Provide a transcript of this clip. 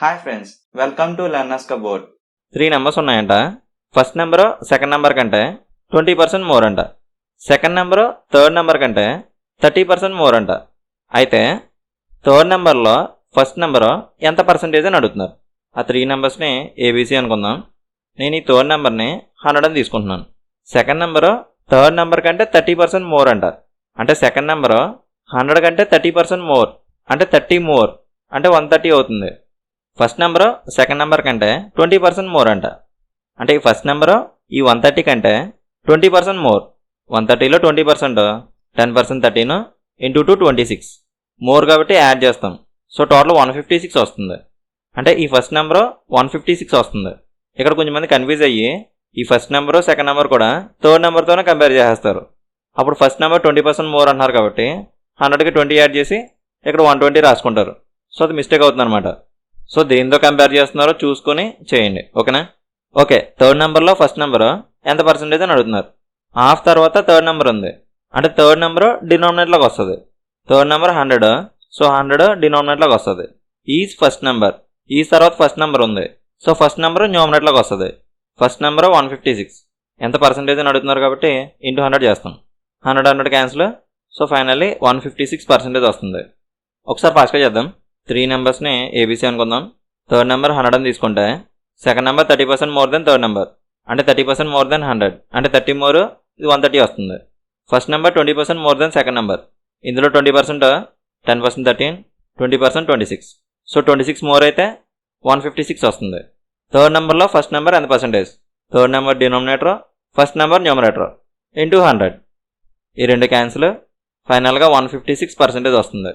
Hi friends, welcome to learners cupboard. 3 numbers ఉన్నాయంట. First number second number కంటే 20% more అంట. Second number third number కంటే 30% more అంట. అయితే థర్డ్ నెంబర్లో ఫస్ట్ నెంబరు ఎంత పర్సంటేజ్ అని అడుగుతున్నారు. ఆ 3 నెంబర్స్ని ఏబీసీ అనుకుందాం. నేను ఈ థర్డ్ నెంబర్ని 100 అని తీసుకుంటున్నాను. సెకండ్ నెంబరు థర్డ్ నెంబర్ కంటే 30% మోర్ అంట. అంటే సెకండ్ నెంబరు 100 కంటే 30% మోర్ అంటే 30 మోర్ అంటే 130 అవుతుంది. ఫస్ట్ నెంబరు సెకండ్ నెంబర్ కంటే 20% మోర్ అంట. అంటే ఈ ఫస్ట్ నెంబరు ఈ 130 కంటే 20% మోర్. 130లో 20% 10% 13 ఇంటూ 2 26 మోర్ కాబట్టి యాడ్ చేస్తాం. సో టోటల్ 156 వస్తుంది. అంటే ఈ ఫస్ట్ నెంబరు 156 వస్తుంది. ఇక్కడ కొంచెం మంది కన్ఫ్యూజ్ అయ్యి ఈ ఫస్ట్ నెంబరు సెకండ్ నెంబర్ కూడా థర్డ్ నెంబర్తోనే కంపేర్ చేసేస్తారు. అప్పుడు ఫస్ట్ నెంబర్ 20% మోర్ అంటున్నారు కాబట్టి 100కి 20 యాడ్ చేసి ఇక్కడ 120 రాసుకుంటారు. సో అది మిస్టేక్ అవుతుంది అనమాట. సో దేనితో కంపేర్ చేస్తున్నారో చూసుకొని చేయండి, ఓకేనా? ఓకే, థర్డ్ నెంబర్లో ఫస్ట్ నెంబరు ఎంత పర్సెంటేజ్ అని అడుగుతున్నారు. హాఫ్ తర్వాత థర్డ్ నెంబర్ ఉంది అంటే థర్డ్ నెంబరు డినామినేట్లోకి వస్తుంది. థర్డ్ నెంబర్ 100, సో 100 డినామినేట్లోకి వస్తుంది. ఈజ్ ఫస్ట్ నెంబర్, ఈజ్ తర్వాత ఫస్ట్ నెంబర్ ఉంది, సో ఫస్ట్ నెంబర్ న్యూమినేట్లోకి వస్తుంది. ఫస్ట్ నెంబర్ 156 ఎంత పర్సెంటేజ్ అని అడుగుతున్నారు కాబట్టి ఇంటూ 100 చేస్తాం. 100 క్యాన్సిల్. సో ఫైనల్లీ 156% వస్తుంది. ఒకసారి ఫాస్ట్గా చేద్దాం. 3 నెంబర్స్ని ఏబీసీ అనుకుందాం. థర్డ్ నెంబర్ 100 అని తీసుకుంటే second number 30% more than third number అంటే 30% మోర్ దెన్ 100 అంటే 30 మోర్ ఇది 130 వస్తుంది. First number 20% more than second number, ఇందులో 20% 10% 13 20% 26, సో 26 మోర్ అయితే 156 వస్తుంది. థర్డ్ నెంబర్లో ఫస్ట్ నెంబర్ ఎంత percentage, third number denominator first number numerator into 100 ఈ రెండు క్యాన్సిల్. ఫైనల్గా 156% వస్తుంది.